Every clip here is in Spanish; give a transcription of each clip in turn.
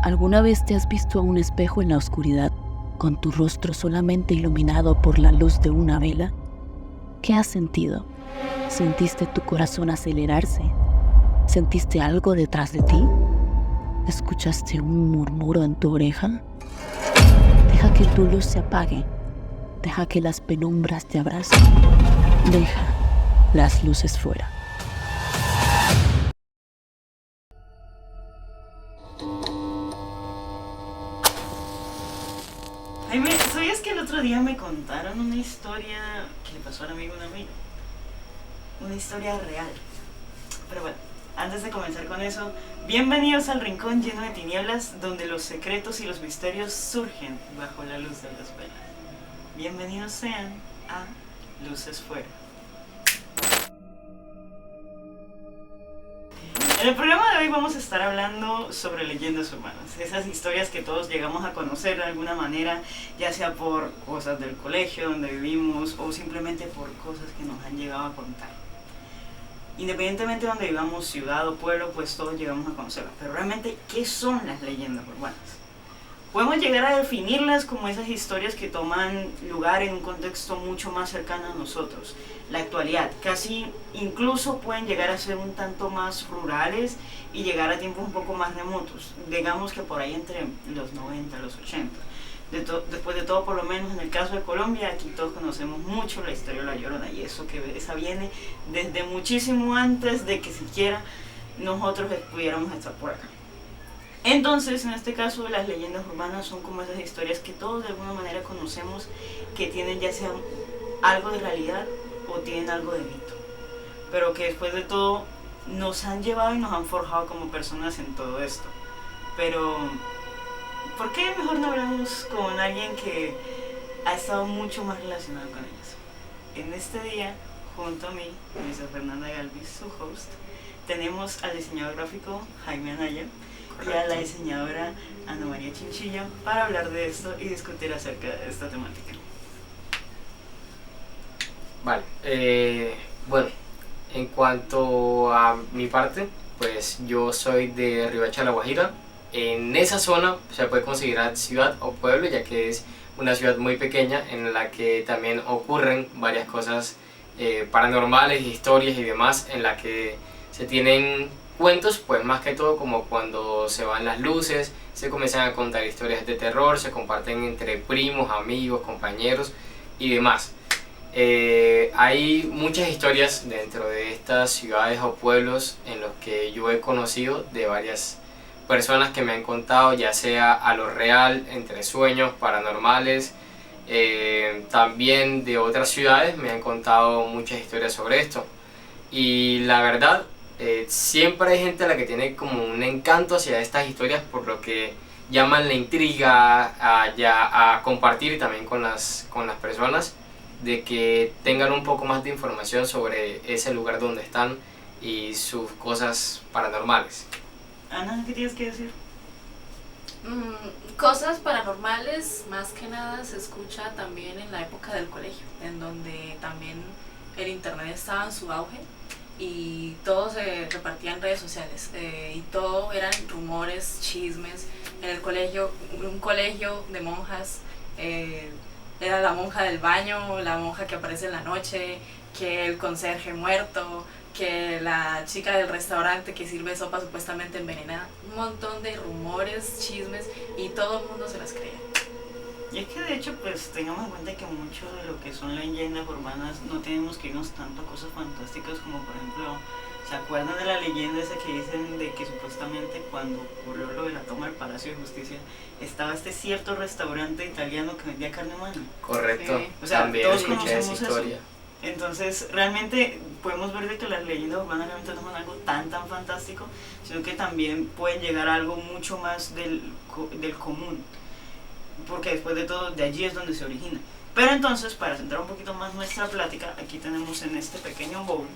¿Alguna vez te has visto a un espejo en la oscuridad, con tu rostro solamente iluminado por la luz de una vela? ¿Qué has sentido? ¿Sentiste tu corazón acelerarse? ¿Sentiste algo detrás de ti? ¿Escuchaste un murmuro en tu oreja? Deja que tu luz se apague. Deja que las penumbras te abracen. Deja las luces fuera. Jaime, ¿sabías que el otro día me contaron una historia que le pasó a un amigo? Una historia real. Pero bueno, antes de comenzar con eso, bienvenidos al rincón lleno de tinieblas donde los secretos y los misterios surgen bajo la luz de las velas. Bienvenidos sean a Luces Fuera. En el programa de hoy vamos a estar hablando sobre leyendas urbanas, esas historias que todos llegamos a conocer de alguna manera, ya sea por cosas del colegio donde vivimos o simplemente por cosas que nos han llegado a contar. Independientemente de donde vivamos, ciudad o pueblo, pues todos llegamos a conocerlas. Pero realmente, ¿qué son las leyendas urbanas? Podemos llegar a definirlas como esas historias que toman lugar en un contexto mucho más cercano a nosotros. La actualidad, casi incluso pueden llegar a ser un tanto más rurales y llegar a tiempos un poco más remotos. Digamos que por ahí entre los 90 y los 80. Después de todo, por lo menos en el caso de Colombia, aquí todos conocemos mucho la historia de La Llorona, y eso que esa viene desde muchísimo antes de que siquiera nosotros pudiéramos estar por acá. Entonces, en este caso, las leyendas urbanas son como esas historias que todos de alguna manera conocemos, que tienen ya sea algo de realidad o tienen algo de mito, pero que después de todo nos han llevado y nos han forjado como personas en todo esto. Pero, ¿por qué mejor no hablamos con alguien que ha estado mucho más relacionado con ellas? En este día, junto a mí, Luisa Fernanda Galvis, su host, tenemos al diseñador gráfico Jaime Anaya y a la diseñadora Ana María Chinchilla para hablar de esto y discutir acerca de esta temática. Vale, bueno, en cuanto a mi parte, pues yo soy de Riohacha, La Guajira. En esa zona se puede considerar ciudad o pueblo, ya que es una ciudad muy pequeña en la que también ocurren varias cosas paranormales, historias y demás, en la que se tienen cuentos, pues más que todo como cuando se van las luces, se comienzan a contar historias de terror, se comparten entre primos, amigos, compañeros y demás. Hay muchas historias dentro de estas ciudades o pueblos en los que yo he conocido de varias personas que me han contado, ya sea a lo real, entre sueños, paranormales, también de otras ciudades me han contado muchas historias sobre esto. Y la verdad, siempre hay gente a la que tiene como un encanto hacia estas historias, por lo que llaman la intriga a compartir también con las personas, de que tengan un poco más de información sobre ese lugar donde están y sus cosas paranormales. Ana, ¿qué tienes que decir? Cosas paranormales, más que nada, se escucha también en la época del colegio, en donde también el internet estaba en su auge y todo se repartía en redes sociales, y todo eran rumores, chismes. En el colegio, un colegio de monjas, era la monja del baño, la monja que aparece en la noche, que el conserje muerto, que la chica del restaurante que sirve sopa supuestamente envenenada. Un montón de rumores, chismes, y todo el mundo se las creía. Y es que de hecho, pues tengamos en cuenta que mucho de lo que son leyendas urbanas no tenemos que irnos tanto a cosas fantásticas como, por ejemplo, ¿se acuerdan de la leyenda esa que dicen de que supuestamente cuando ocurrió lo de la toma del Palacio de Justicia estaba este cierto restaurante italiano que vendía carne humana? Correcto, Sí. O sea, también todos escuché esa conocemos historia. eso. Entonces, realmente podemos ver de que las leyendas urbanas realmente no son algo tan fantástico, sino que también pueden llegar a algo mucho más del común, porque después de todo, de allí es donde se origina. Pero entonces, para centrar un poquito más nuestra plática, aquí tenemos en este pequeño bowl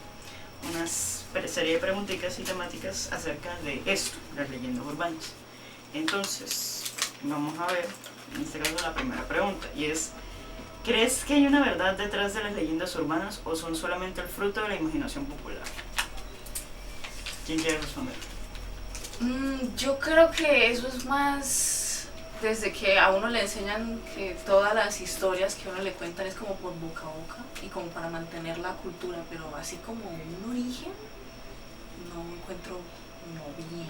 una serie de preguntitas y temáticas acerca de esto, las leyendas urbanas. Entonces, vamos a ver, en este caso, la primera pregunta, y es: ¿crees que hay una verdad detrás de las leyendas urbanas o son solamente el fruto de la imaginación popular? ¿Quién quiere responder? Yo creo que eso es más desde que a uno le enseñan que todas las historias que a uno le cuentan es como por boca a boca y como para mantener la cultura, pero así como un origen no encuentro no bien.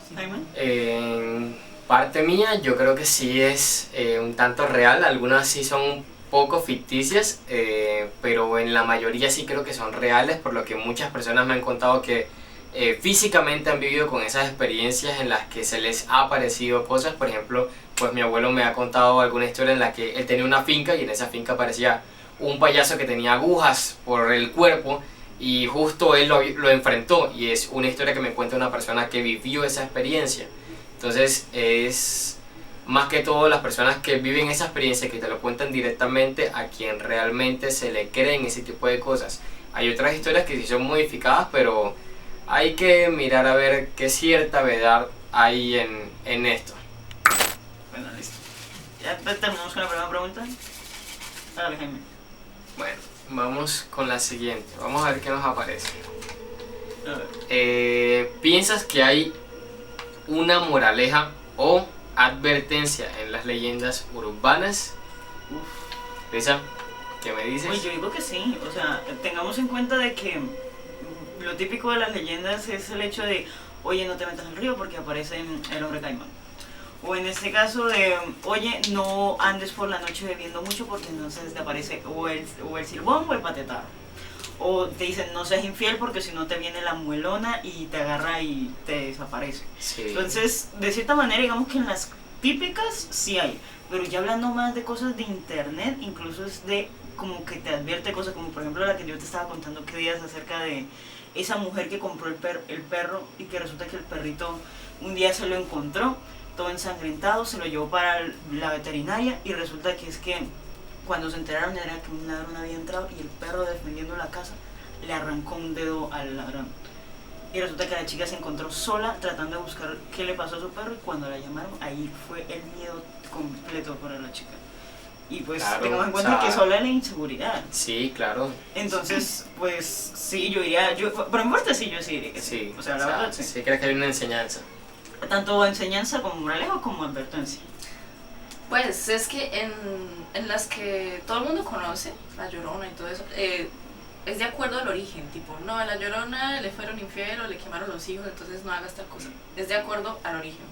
Sí. Jaime. En parte mía, yo creo que sí es un tanto real. Algunas sí son un poco ficticias, pero en la mayoría sí creo que son reales, por lo que muchas personas me han contado que físicamente han vivido con esas experiencias en las que se les ha aparecido cosas. Por ejemplo, pues mi abuelo me ha contado alguna historia en la que él tenía una finca y en esa finca aparecía un payaso que tenía agujas por el cuerpo y justo él lo enfrentó, y es una historia que me cuenta una persona que vivió esa experiencia. Entonces es más que todo las personas que viven esa experiencia, que te lo cuentan directamente, a quien realmente se le creen ese tipo de cosas. Hay otras historias que sí son modificadas, pero hay que mirar a ver qué cierta verdad hay en esto. Bueno, listo. Ya terminamos con la primera pregunta. Dale, Jaime. Bueno, vamos con la siguiente. Vamos a ver qué nos aparece. A ver. ¿Piensas que hay una moraleja o advertencia en las leyendas urbanas? Lisa, ¿qué me dices? Uy, yo digo que sí. O sea, tengamos en cuenta de que lo típico de las leyendas es el hecho de, oye, no te metas al río porque aparece el hombre caimán. O en este caso de, oye, no andes por la noche bebiendo mucho porque entonces te aparece o el silbón o el patetado. O te dicen, no seas infiel porque si no te viene la muelona y te agarra y te desaparece. Sí. Entonces, de cierta manera, digamos que en las típicas sí hay. Pero ya hablando más de cosas de internet, incluso es de como que te advierte cosas, como por ejemplo la que yo te estaba contando que días acerca de esa mujer que compró el perro y que resulta que el perrito un día se lo encontró todo ensangrentado, se lo llevó para la veterinaria y resulta que es que cuando se enteraron era que un ladrón había entrado y el perro, defendiendo la casa, le arrancó un dedo al ladrón. Y resulta que la chica se encontró sola tratando de buscar qué le pasó a su perro, y cuando la llamaron ahí fue el miedo completo para la chica. Y pues Claro, tengamos en cuenta, o sea, que solo es la inseguridad. Sí, claro. Entonces, pues sí, yo iría, por mi parte sí, yo sí diría que sí. Sí, O sea, la verdad sí. sí crees que hay una enseñanza. Tanto enseñanza como moraleja como advertencia. Pues es que en las que todo el mundo conoce, La Llorona y todo eso, es de acuerdo al origen, tipo, no, a La Llorona le fueron infiel o le quemaron los hijos, entonces no hagas tal cosa. Es de acuerdo al origen.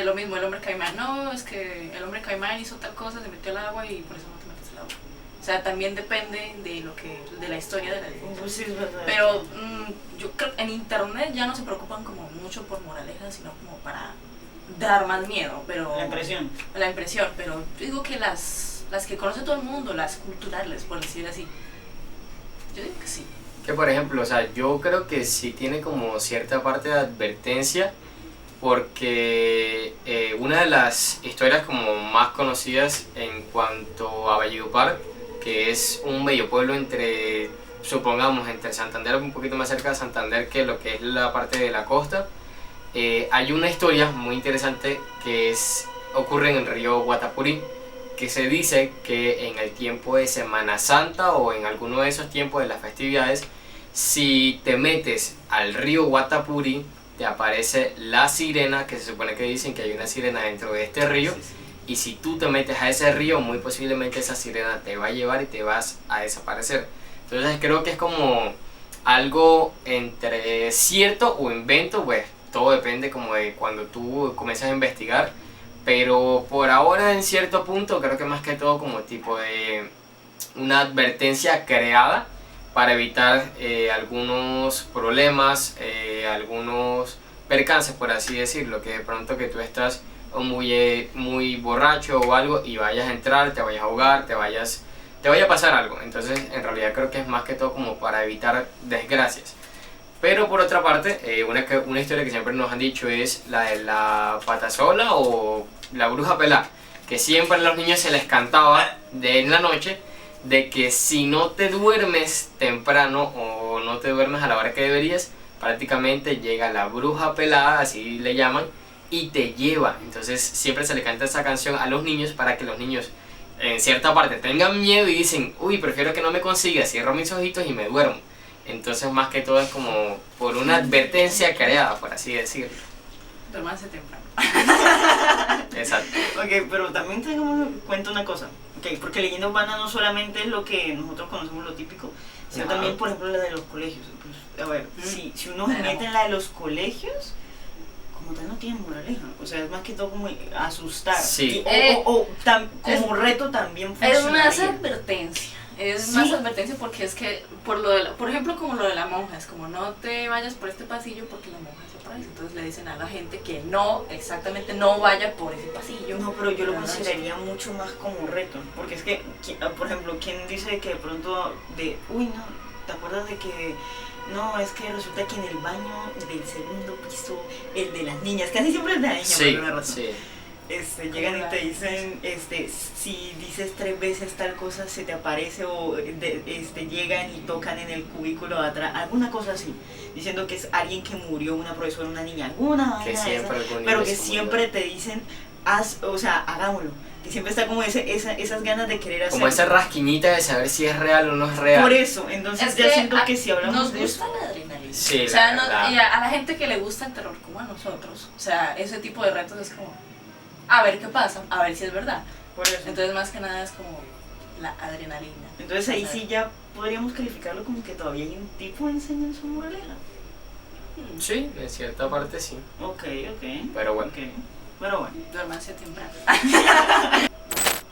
Lo mismo el hombre caimán, no, es que el hombre caimán hizo tal cosa, se metió al agua y por eso no te metes al agua. O sea, también depende de la historia de la leyenda. Pues sí, es verdad. Pero yo creo que en internet ya no se preocupan como mucho por moralejas, sino como para dar más miedo, pero La impresión. la impresión, pero yo digo que las que conoce todo el mundo, las culturales, por decir así, yo digo que sí. Que por ejemplo, o sea, yo creo que sí tiene como cierta parte de advertencia, porque una de las historias como más conocidas en cuanto a Valledupar, que es un bello pueblo entre, supongamos, entre Santander, un poquito más cerca de Santander que lo que es la parte de la costa, hay una historia muy interesante que ocurre en el río Guatapurí, que se dice que en el tiempo de Semana Santa o en alguno de esos tiempos de las festividades, si te metes al río Guatapurí, te aparece la sirena, que se supone que dicen que hay una sirena dentro de este río, Sí, sí. y si tú te metes a ese río, muy posiblemente esa sirena te va a llevar y te vas a desaparecer. Entonces creo que es como algo entre cierto o invento, pues todo depende como de cuando tú comienzas a investigar, pero por ahora en cierto punto creo que más que todo como tipo de una advertencia creada para evitar algunos problemas, algunos percances, por así decirlo, que de pronto que tú estás muy borracho o algo y vayas a entrar, te vayas a ahogar, te vaya a pasar algo. Entonces en realidad creo que es más que todo como para evitar desgracias. Pero por otra parte, una historia que siempre nos han dicho es la de la patasola o la bruja pelá, que siempre a los niños se les cantaba en la noche, de que si no te duermes temprano o no te duermes a la hora que deberías, prácticamente llega la bruja pelada, así le llaman, y te lleva. Entonces siempre se le canta esa canción a los niños para que los niños en cierta parte tengan miedo y dicen, uy, prefiero que no me consiga, cierro mis ojitos y me duermo. Entonces más que todo es como por una advertencia creada, por así decirlo. Duérmase temprano. Exacto. Ok, pero también tengamos en cuenta una cosa. Ok, porque leyenda urbana no solamente es lo que nosotros conocemos, lo típico, sino Ajá. también, por ejemplo, la de los colegios. Pues, a ver, si uno se Pero- mete en la de los colegios, como tal no tiene moraleja. O sea, es más que todo como asustar. Sí. Como reto también Es funciona. más advertencia. Es Sí. más advertencia porque es que, por ejemplo, como lo de la monja, es como no te vayas por este pasillo porque la monja se aparece. Entonces le dicen a la gente que no, exactamente no vaya por ese pasillo. No, pero yo lo ¿Verdad? consideraría mucho más como reto. Porque es que, por ejemplo, ¿quién dice que de pronto uy, no, ¿te acuerdas de que no, es que resulta que en el baño del segundo piso, el de las niñas, casi siempre es de las niñas, por Sí, alguna razón, sí. llegan y te dicen, si dices 3 veces tal cosa se te aparece o llegan y tocan en el cubículo de atrás, alguna cosa así, diciendo que es alguien que murió, una profesora, una niña, alguna Que vaina de siempre esas, algún pero niño que se siempre murió. te dicen, hagámoslo, que siempre está como esas ganas de querer hacer. Como esa rasquiñita de saber si es real o no es real. Por eso, entonces Es ya que siento que si hablamos nos de gusta eso, la adrenalina. Sí, o sea, la verdad. y a la gente que le gusta el terror como a nosotros, o sea, ese tipo de retos es como, a ver qué pasa, a ver si es verdad. por eso. Entonces más que nada es como la adrenalina. Entonces ahí sí ya podríamos calificarlo como que todavía hay un tipo de enseñanza moraleja. Sí, en cierta parte sí. Ok. Pero bueno. Ok. Pero bueno. Duérmanse temprano.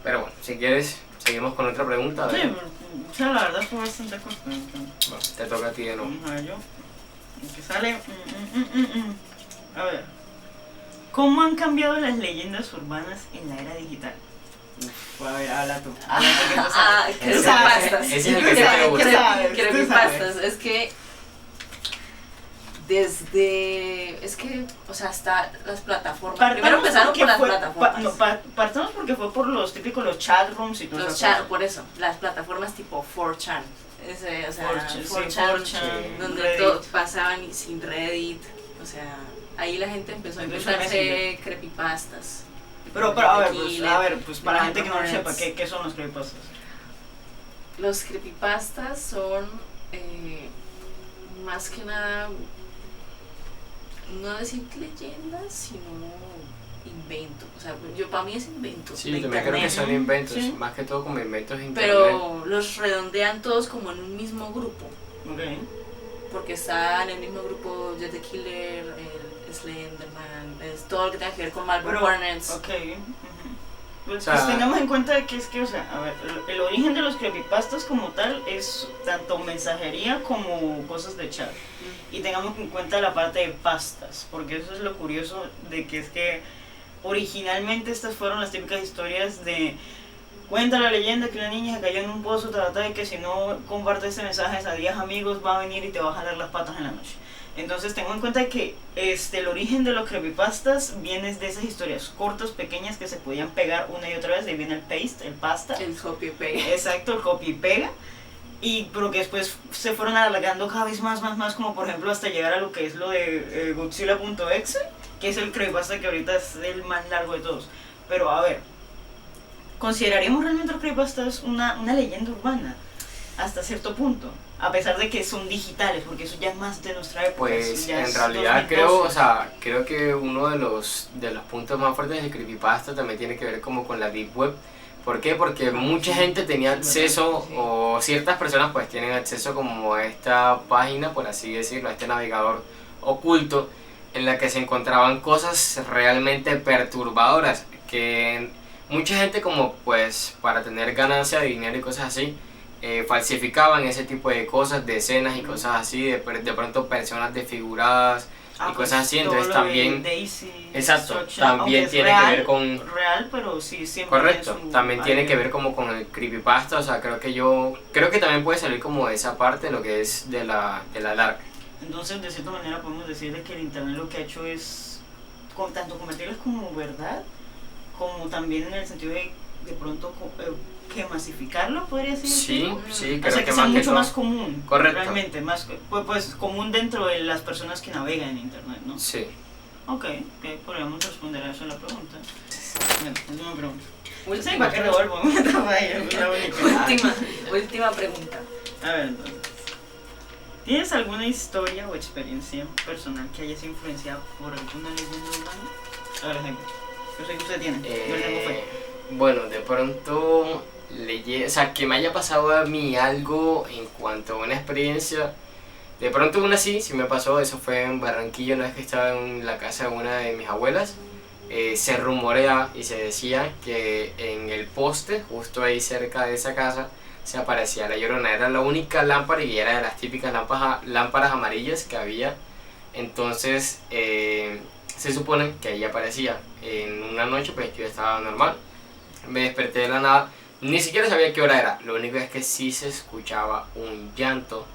Pero bueno, si quieres, seguimos con otra pregunta. A Sí, ver. o sea, la verdad fue bastante corto. Bueno, te toca a ti de nuevo. Vamos a ver yo. ¿Qué sale? A ver. ¿Cómo han cambiado las leyendas urbanas en la era digital? Uf, a ver, habla tú. Habla tú que tú sabes. Creepypastas. Ese es el que te gusta. ¿Qué sabes? ¿Qué Creepypastas. sabes? Es que o sea, hasta las plataformas. Primero empezaron por las plataformas. Partamos porque fue por los típicos, los chat rooms y todo Los eso. chat, por eso, las plataformas tipo 4chan. O sea, 4chan, sí, 4chan, 4chan, donde Reddit. todos pasaban y sin Reddit. O sea, ahí la gente empezó a Entonces, inventarse creepypastas. Pero a ver, pues para la gente que no lo sepa, Hearts. ¿qué son los creepypastas? Los creepypastas son más que nada, no decir leyendas, sino invento. O sea, para mí es invento. Sí, de yo también creo que internet. son inventos, Sí. más que todo como inventos de internet. Pero los redondean todos como en un mismo grupo. Ok. Porque está en el mismo grupo Jet the Killer, el Slenderman, es todo lo que tenga que ver con Marble Hornets. Ok. Pues, O sea, pues tengamos en cuenta que es que, o sea, a ver, el origen de los creepypastas como tal es tanto mensajería como cosas de chat. Y tengamos en cuenta la parte de pastas, porque eso es lo curioso de que es que originalmente estas fueron las típicas historias de cuenta la leyenda que una niña se cayó en un pozo, trata de que si no compartes este mensaje a 10 amigos va a venir y te va a jalar las patas en la noche. Entonces tengo en cuenta que el origen de los creepypastas viene de esas historias cortas, pequeñas que se podían pegar una y otra vez, de ahí viene el paste, el pasta. El copy y pega. Exacto, el copy y pega. Pero que después se fueron alargando cada vez más, como por ejemplo hasta llegar a lo que es lo de Godzilla.exe, que es el creepypasta que ahorita es el más largo de todos. Pero a ver, ¿consideraríamos realmente los creepypastas una leyenda urbana? Hasta cierto punto, a pesar de que son digitales, porque eso ya es más de nuestra época. Pues eso ya en es realidad 2012. creo que uno de los puntos más fuertes del creepypasta también tiene que ver como con la deep web. ¿Por qué? Porque mucha gente tenía acceso, Sí. o ciertas personas pues tienen acceso como a esta página, por así decirlo, a este navegador oculto, en la que se encontraban cosas realmente perturbadoras, que mucha gente como pues para tener ganancia de dinero y cosas así, falsificaban ese tipo de cosas, de escenas y cosas así, de pronto personas desfiguradas y cosas así, todo entonces lo de también... Daisy, Exacto, Destruction, aunque también es tiene real, que ver con... real, pero sí, siempre Correcto, tiene su también tiene que algo. ver como con el creepypasta, o sea, creo que también puede salir como de esa parte, lo que es de la dark. Entonces, de cierta manera podemos decir de que el internet lo que ha hecho es tanto convertirlos como verdad, como también en el sentido de pronto que masificarlo, podría decir. Sí, sí, creo O sea, que que sea más que mucho todo- más común. Correcto. Realmente, más pues común dentro de las personas que navegan en internet, ¿no? Sí. Ok, podríamos responder a eso la pregunta. Bueno, última pregunta. Sí, Última, para que revuelvo, es la única. última pregunta. A ver, entonces. ¿Tienes alguna historia o experiencia personal que hayas influenciado por alguna leyenda urbana? A ver, ejemplo. Yo sé que usted tiene. Yo le tengo fe. Bueno, de pronto, o sea, que me haya pasado a mí algo en cuanto a una experiencia. De pronto una sí me pasó, eso fue en Barranquilla, una vez que estaba en la casa de una de mis abuelas. Se rumorea y se decía que en el poste, justo ahí cerca de esa casa, se aparecía la Llorona. Era la única lámpara y era de las típicas lámparas amarillas que había. Entonces se supone que ahí aparecía. En una noche pues yo estaba normal, me desperté de la nada, ni siquiera sabía qué hora era. Lo único es que sí se escuchaba un llanto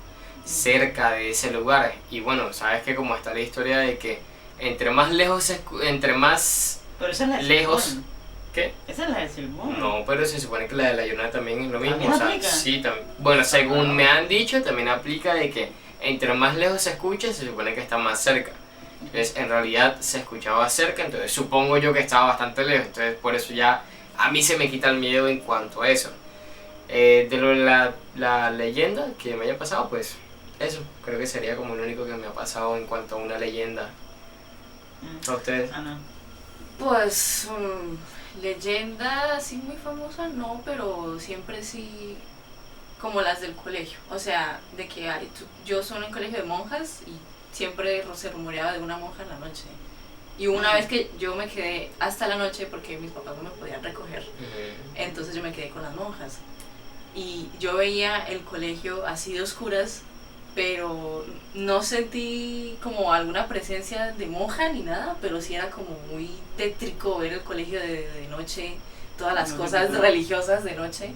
cerca de ese lugar. Y bueno, sabes que como está la historia de que entre más lejos, entre más Pero esa es la de lejos... Silbón. ¿Qué? Esa es la de Silbón. No, pero se supone que la de la Llorona también es lo mismo. ¿También O sea, aplica? sí, bueno, según me han dicho, también aplica de que entre más lejos se escucha, se supone que está más cerca. Entonces, en realidad se escuchaba cerca, entonces supongo yo que estaba bastante lejos. Entonces, por eso ya a mí se me quita el miedo en cuanto a eso. De lo de la leyenda que me haya pasado, pues eso, creo que sería como lo único que me ha pasado en cuanto a una leyenda. ¿A ustedes? Ah, no. Pues leyenda así muy famosa no, pero siempre sí como las del colegio. O sea, de que yo soy en un colegio de monjas y siempre se rumoreaba de una monja en la noche. Y una vez que yo me quedé hasta la noche porque mis papás no me podían recoger, entonces yo me quedé con las monjas. Y yo veía el colegio así de oscuras, pero no sentí como alguna presencia de monja ni nada, pero sí era como muy tétrico ver el colegio de noche, todas las cosas religiosas de noche,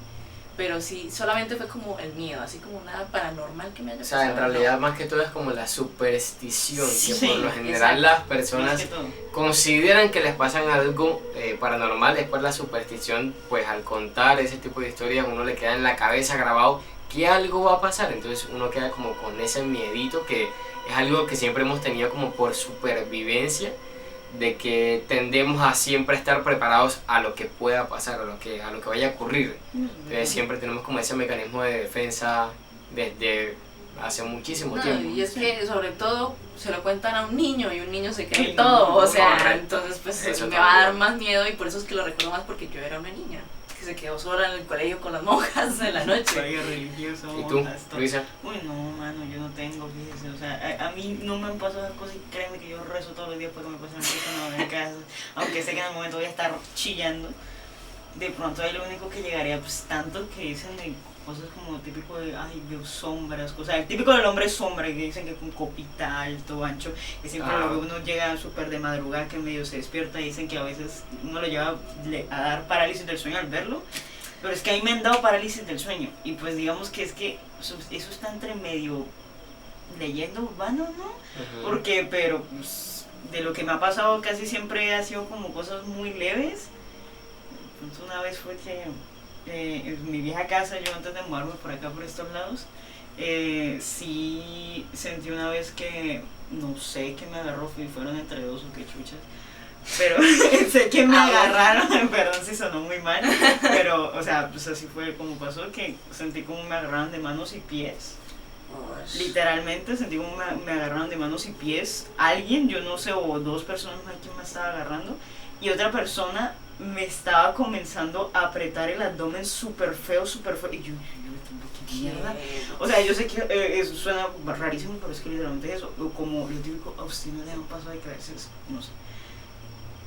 pero sí, solamente fue como el miedo, así como nada paranormal que me haya O pasado. sea, en realidad no. más que todo es como la superstición, Sí, que por lo general exacto. las Más personas que todo. consideran que les pasan algo paranormal. Después la superstición, pues al contar ese tipo de historias uno le queda en la cabeza grabado que algo va a pasar, entonces uno queda como con ese miedito, que es algo que siempre hemos tenido como por supervivencia, de que tendemos a siempre estar preparados a lo que pueda pasar, a lo que vaya a ocurrir. Entonces siempre tenemos como ese mecanismo de defensa desde hace muchísimo No, tiempo. y es que sobre todo se lo cuentan a un niño y un niño se cree Sí, todo, o sea, correcto. entonces pues Eso me va a dar también. más miedo y por eso es que lo recuerdo más porque yo era una niña que se quedó sola en el colegio con las monjas en la noche. Colegio religioso. ¿Y tú, hasta- Luisa? Uy, no, mano, yo no tengo, fíjese, o sea, a mí no me han pasado esas cosas y créeme que yo rezo todos los días para que me pasen cosas en casa, aunque sé que en el momento voy a estar chillando. De pronto ahí lo único que llegaría, pues tanto que dicen de cosas como típico de, ay, veo sombras, o sea, el típico del hombre sombra, que dicen que con copita alto, ancho, que siempre lo ve uno llega súper de madrugada, que medio se despierta y dicen que a veces uno lo lleva a dar parálisis del sueño al verlo. Pero es que ahí me han dado parálisis del sueño. Y pues digamos que es que eso está entre medio leyenda urbano, ¿no? Porque, pero pues, de lo que me ha pasado casi siempre ha sido como cosas muy leves. Entonces una vez fue que en mi vieja casa, yo antes de mudarme por acá, por estos lados, sí sentí una vez que, no sé, que me agarró, fueron entre dos o qué chuchas. Pero sé que me agarraron, perdón si sonó muy mal, pero, o sea, pues así fue como pasó, que sentí como me agarraron de manos y pies. Literalmente sentí como me agarraron de manos y pies alguien, yo no sé, o dos personas más quien me estaba agarrando, y otra persona me estaba comenzando a apretar el abdomen súper feo, y yo, ¿qué mierda? O sea, yo sé que eso suena rarísimo, pero es que literalmente es eso, como lo típico, a usted no le han pasado de que a veces, no sé,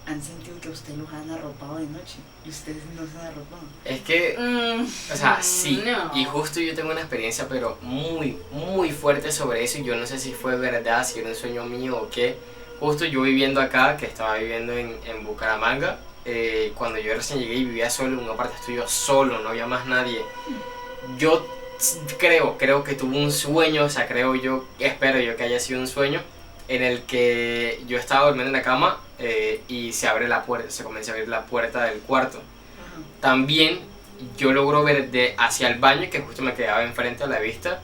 han sentido que a usted los han arropado de noche y ustedes no se han arropado. Es que, o sea, sí, no. y justo yo tengo una experiencia pero muy, muy fuerte sobre eso, y yo no sé si fue verdad, si era un sueño mío o qué. Justo yo viviendo acá, que estaba viviendo en Bucaramanga, cuando yo recién llegué y vivía solo en un aparte estudio solo, no había más nadie, yo creo que tuve un sueño, o sea, espero yo que haya sido un sueño, en el que yo estaba durmiendo en la cama y se comienza a abrir la puerta del cuarto. También yo logro ver hacia el baño, que justo me quedaba enfrente a la vista,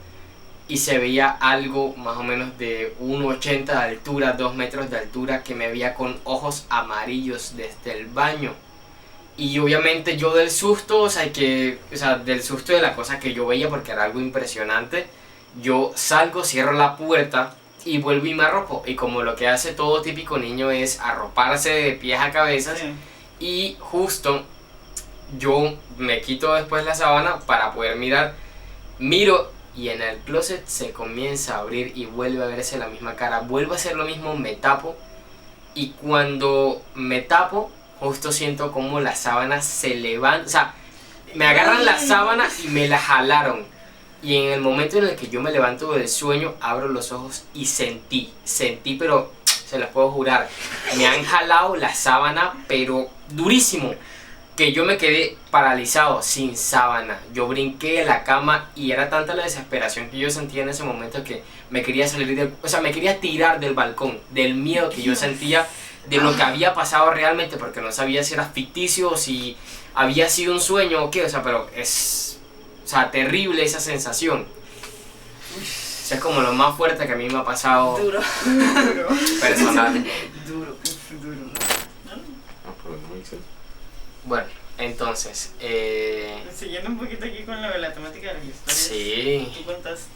y se veía algo más o menos de 1,80 de altura, 2 metros de altura, que me veía con ojos amarillos desde el baño. Y obviamente yo del susto, del susto de la cosa que yo veía, porque era algo impresionante, yo salgo, cierro la puerta y vuelvo y me arropo. Y como lo que hace todo típico niño es arroparse de pies a cabezas, Sí. y justo yo me quito después la sábana para poder mirar, miro y en el closet se comienza a abrir y vuelve a verse la misma cara, vuelvo a hacer lo mismo, me tapo, y cuando me tapo justo siento como la sábana se levanta, o sea, me agarran la sábana y me la jalaron. Y en el momento en el que yo me levanto del sueño, abro los ojos y sentí, pero se las puedo jurar, me han jalado la sábana, pero durísimo, que yo me quedé paralizado, sin sábana. Yo brinqué de la cama y era tanta la desesperación que yo sentía en ese momento que me quería salir me quería tirar del balcón, del miedo que yo sentía, de lo que había pasado realmente, porque no sabía si era ficticio o si había sido un sueño o qué, pero es, terrible esa sensación. O sea, es como lo más fuerte que a mí me ha pasado Duro. Duro. personal. Duro. Bueno, entonces, Siguiendo un poquito aquí con la temática de las historias. sí.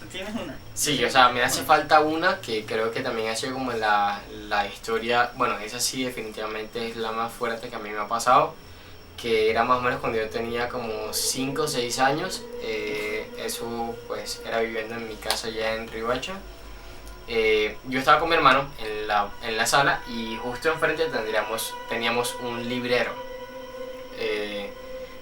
¿Tú tienes una? Sí, me hace falta una que creo que también ha sido como la historia, bueno, esa sí definitivamente es la más fuerte que a mí me ha pasado, que era más o menos cuando yo tenía como 5 o 6 años, eso pues era viviendo en mi casa ya en Riohacha. Yo estaba con mi hermano en la sala y justo enfrente teníamos un librero.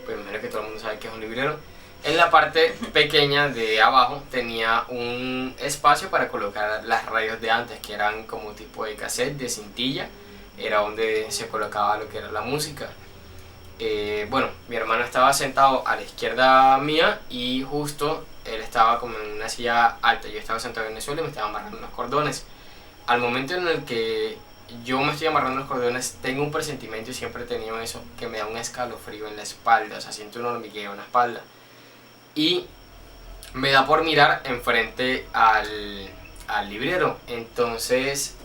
Pues me imagino que todo el mundo sabe que es un librero. En la parte pequeña de abajo tenía un espacio para colocar las radios de antes, que eran como tipo de cassette, de cintilla, era donde se colocaba lo que era la música. Bueno, mi hermano estaba sentado a la izquierda mía y justo él estaba como en una silla alta, yo estaba sentado en el suelo y me estaba amarrando los cordones. Al momento en el que yo me estoy amarrando los cordones, tengo un presentimiento y siempre he tenido eso, que me da un escalofrío en la espalda, siento un hormigueo en la espalda. Y me da por mirar enfrente al librero. Entonces,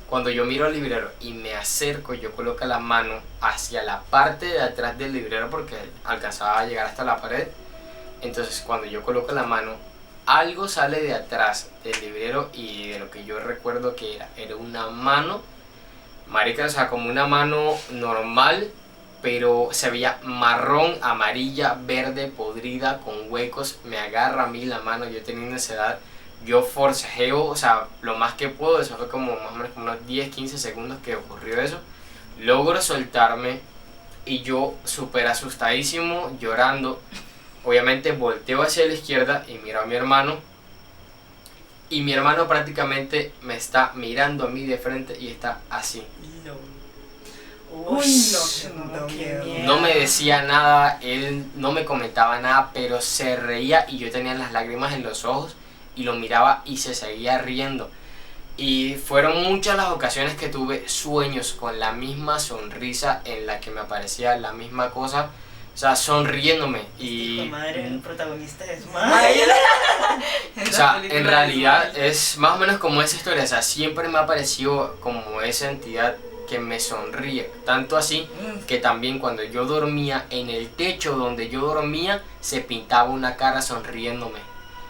cuando yo miro al librero y me acerco, yo coloco la mano hacia la parte de atrás del librero porque alcanzaba a llegar hasta la pared. Entonces, cuando yo coloco la mano, algo sale de atrás del librero y de lo que yo recuerdo que era una mano, marica, como una mano normal, pero se veía marrón, amarilla, verde, podrida, con huecos. Me agarra a mí la mano, yo teniendo esa edad, yo forcejeo, lo más que puedo, eso fue como más o menos como unos 10-15 segundos que ocurrió eso. Logro soltarme y yo súper asustadísimo, llorando. Obviamente volteo hacia la izquierda y miro a mi hermano. Y mi hermano prácticamente me está mirando a mí de frente y está así. Uy, no, qué miedo. No me decía nada, él no me comentaba nada, pero se reía y yo tenía las lágrimas en los ojos y lo miraba y se seguía riendo. Y fueron muchas las ocasiones que tuve sueños con la misma sonrisa en la que me aparecía la misma cosa, sonriéndome. Y Madre, el protagonista es Maya. en realidad es más o menos como esa historia, siempre me ha parecido como esa entidad que me sonríe, tanto así que también cuando yo dormía, en el techo donde yo dormía se pintaba una cara sonriéndome.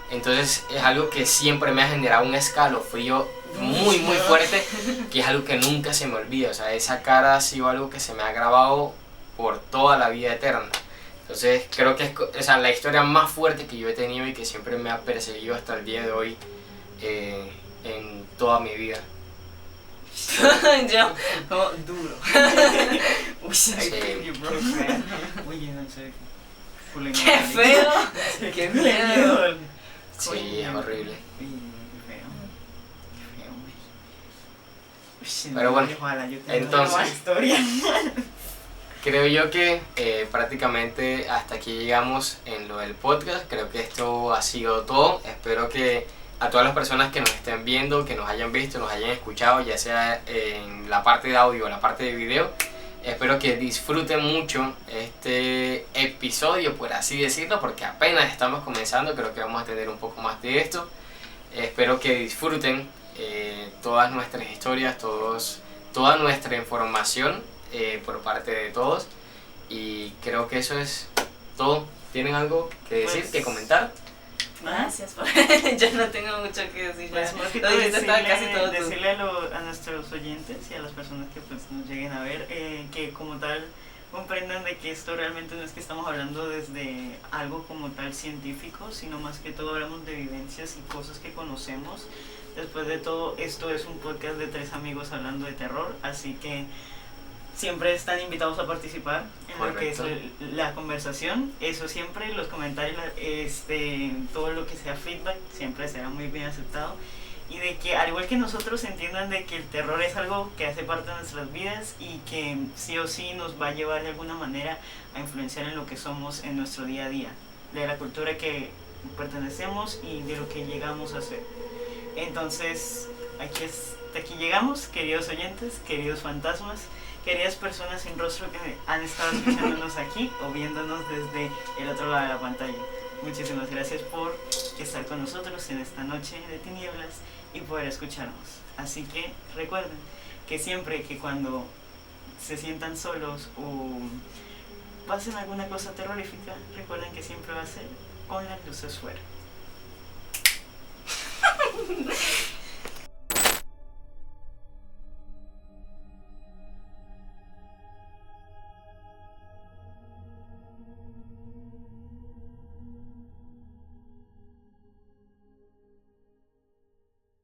Entonces es algo que siempre me ha generado un escalofrío muy muy fuerte, que es algo que nunca se me olvida. Esa cara ha sido algo que se me ha grabado por toda la vida eterna. Entonces creo que es la historia más fuerte que yo he tenido y que siempre me ha perseguido hasta el día de hoy, en toda mi vida. Yo, como duro. Uy, Sí. Oye, no sé. ¡Qué feo! ¡Qué miedo! Sí, es horrible. Qué feo. Pero bueno, ojalá yo tenga entonces- una historia. Creo yo que prácticamente hasta aquí llegamos en lo del podcast. Creo que esto ha sido todo. Espero que a todas las personas que nos estén viendo, que nos hayan visto, nos hayan escuchado, ya sea en la parte de audio o la parte de video, espero que disfruten mucho este episodio, por así decirlo, porque apenas estamos comenzando. Creo que vamos a tener un poco más de esto. Espero que disfruten todas nuestras historias, toda nuestra información, por parte de todos, y creo que eso es todo. ¿Tienen algo que decir, Pues, que comentar? Gracias por yo no tengo mucho que decir. Pues más que Lo todo dijiste casi todo tú. decirle a nuestros oyentes y a las personas que pues nos lleguen a ver que como tal comprendan de que esto realmente no es que estamos hablando desde algo como tal científico, sino más que todo hablamos de vivencias y cosas que conocemos. Después de todo, esto es un podcast de 3 amigos hablando de terror, así que siempre están invitados a participar en Correcto. lo que es la conversación. Eso siempre, los comentarios, todo lo que sea feedback, siempre será muy bien aceptado. Y de que al igual que nosotros entiendan de que el terror es algo que hace parte de nuestras vidas y que sí o sí nos va a llevar de alguna manera a influenciar en lo que somos en nuestro día a día, de la cultura que pertenecemos y de lo que llegamos a ser. Entonces, hasta aquí llegamos, queridos oyentes, queridos fantasmas, queridas personas sin rostro que han estado escuchándonos aquí o viéndonos desde el otro lado de la pantalla. Muchísimas gracias por estar con nosotros en esta noche de tinieblas y poder escucharnos. Así que recuerden que siempre que cuando se sientan solos o pasen alguna cosa terrorífica, recuerden que siempre va a ser con las luces fuera.